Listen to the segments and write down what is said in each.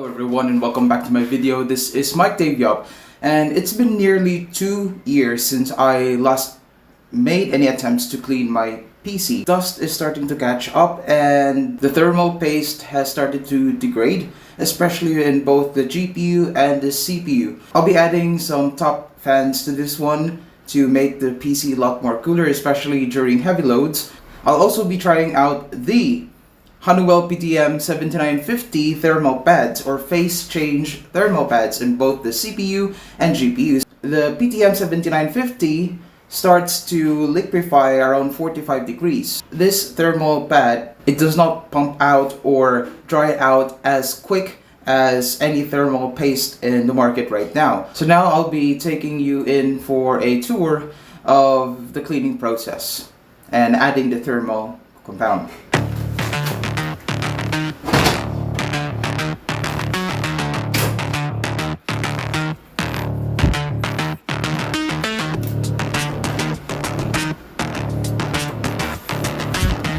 Hello everyone and welcome back to my video. This is Mike Davyop, and it's been nearly 2 years since I last made any attempts to clean my PC. Dust is starting to catch up and the thermal paste has started to degrade, especially in both the GPU and the CPU. I'll be adding some top fans to this one to make the PC a lot more cooler, especially during heavy loads. I'll also be trying out the Honeywell PTM7950 thermal pads or phase change thermal pads in both the CPU and GPUs. The PTM7950 starts to liquefy around 45 degrees. This thermal pad, it does not pump out or dry out as quick as any thermal paste in the market right now. So now I'll be taking you in for a tour of the cleaning process and adding the thermal compound.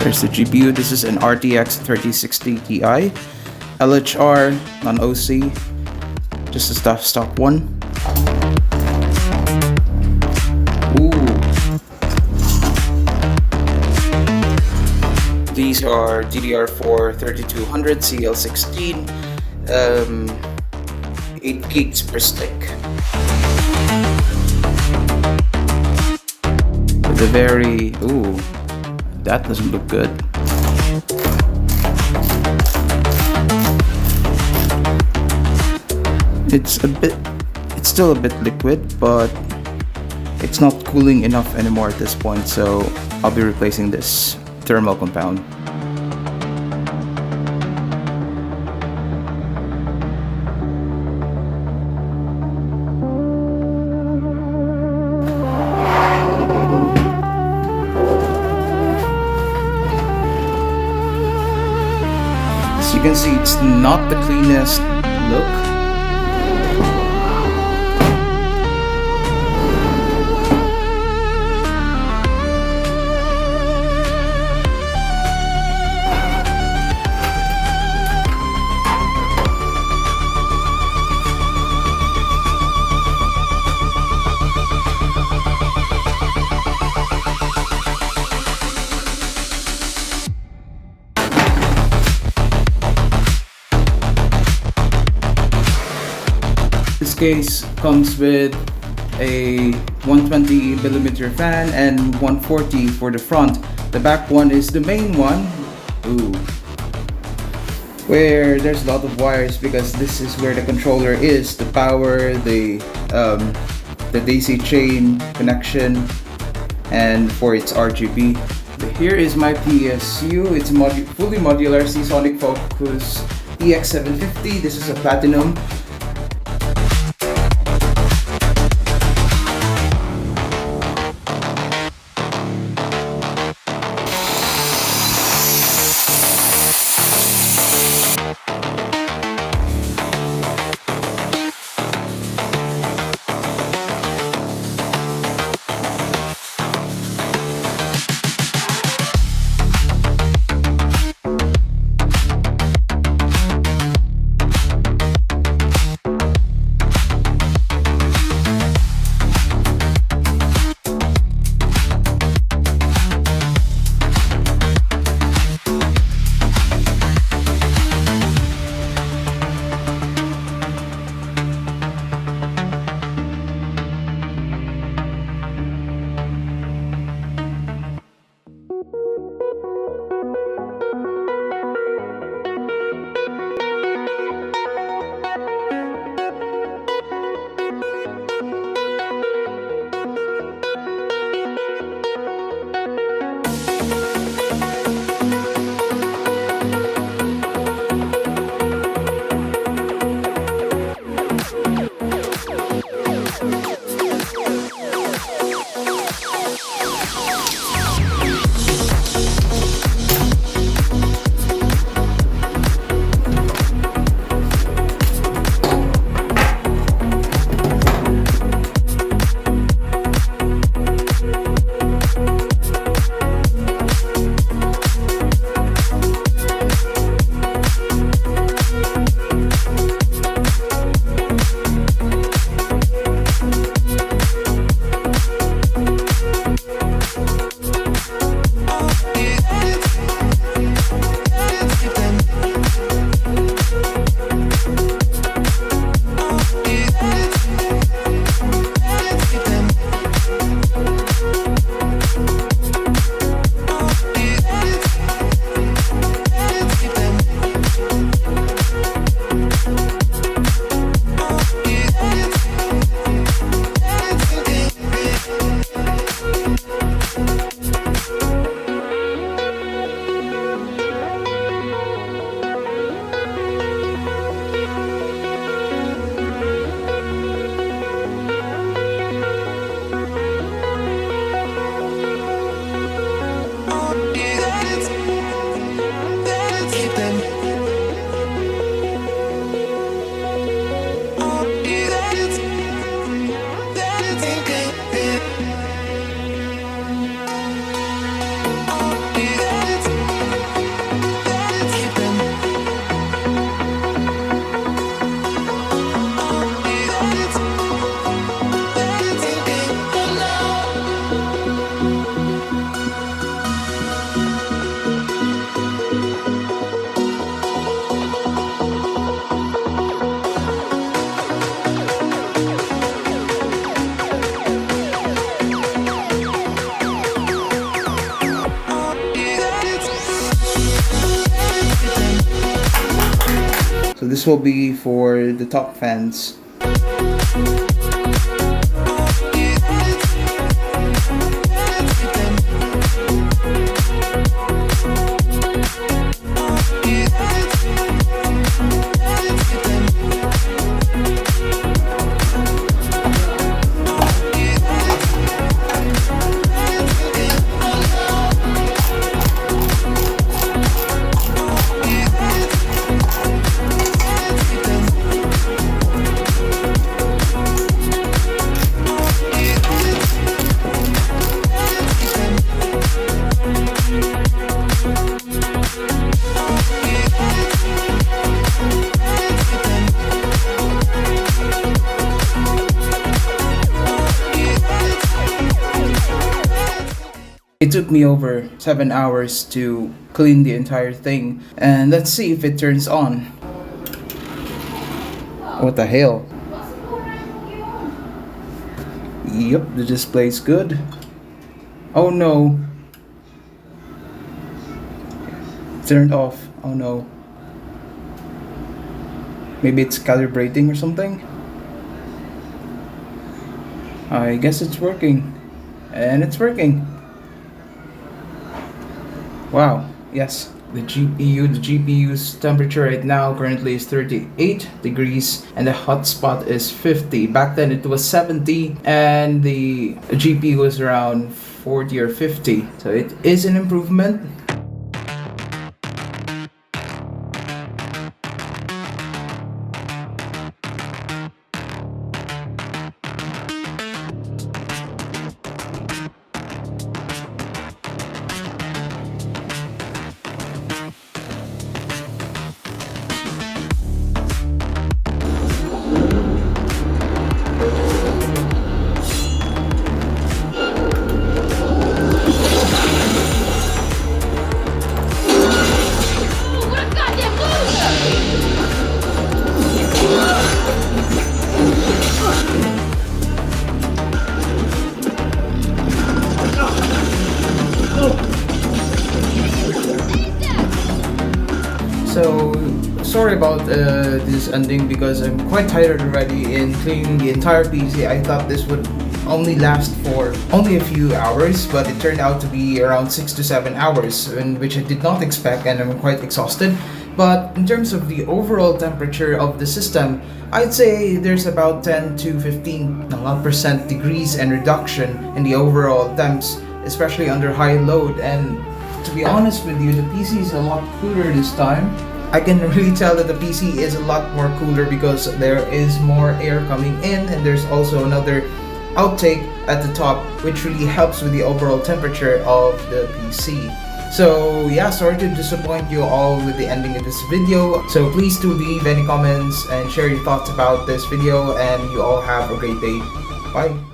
There's the GPU. This is an RTX 3060 Ti, LHR, non-OC, just a stock one. Ooh. These are DDR4 3200 CL16, 8 gigs per stick. With a very, ooh, that doesn't look good. It's still a bit liquid, but it's not cooling enough anymore at this point, so I'll be replacing this thermal compound. As you can see, it's not the cleanest look. This case comes with a 120mm fan and 140 for the front. The back one is the main one, where there's a lot of wires because this is where the controller is, the power, the DC chain connection, and for its RGB. Here is my PSU. It's a fully modular Seasonic Focus EX750. This is a platinum. this will be for the top fans. It took me over 7 hours to clean the entire thing, and let's see if it turns on. What the hell? Yep, the display's good. Oh no. Turned off. Oh no. Maybe it's calibrating or something? I guess it's working. And it's working. Wow, yes. The GPU's temperature right now currently is 38 degrees and the hotspot is 50. Back then it was 70 and the GPU was around 40 or 50. So it is an improvement. So, sorry about this ending because I'm quite tired already in cleaning the entire PC. I thought this would only last for only a few hours, but it turned out to be around 6 to 7 hours, which I did not expect, and I'm quite exhausted. But in terms of the overall temperature of the system, I'd say there's about 10 to 15% degrees and reduction in the overall temps, especially under high load. And to be honest with you, the PC is a lot cooler this time. I can really tell that the PC is a lot more cooler because there is more air coming in, and there's also another outtake at the top which really helps with the overall temperature of the PC. So yeah, sorry to disappoint you all with the ending of this video. So please do leave any comments and share your thoughts about this video, and you all have a great day. Bye.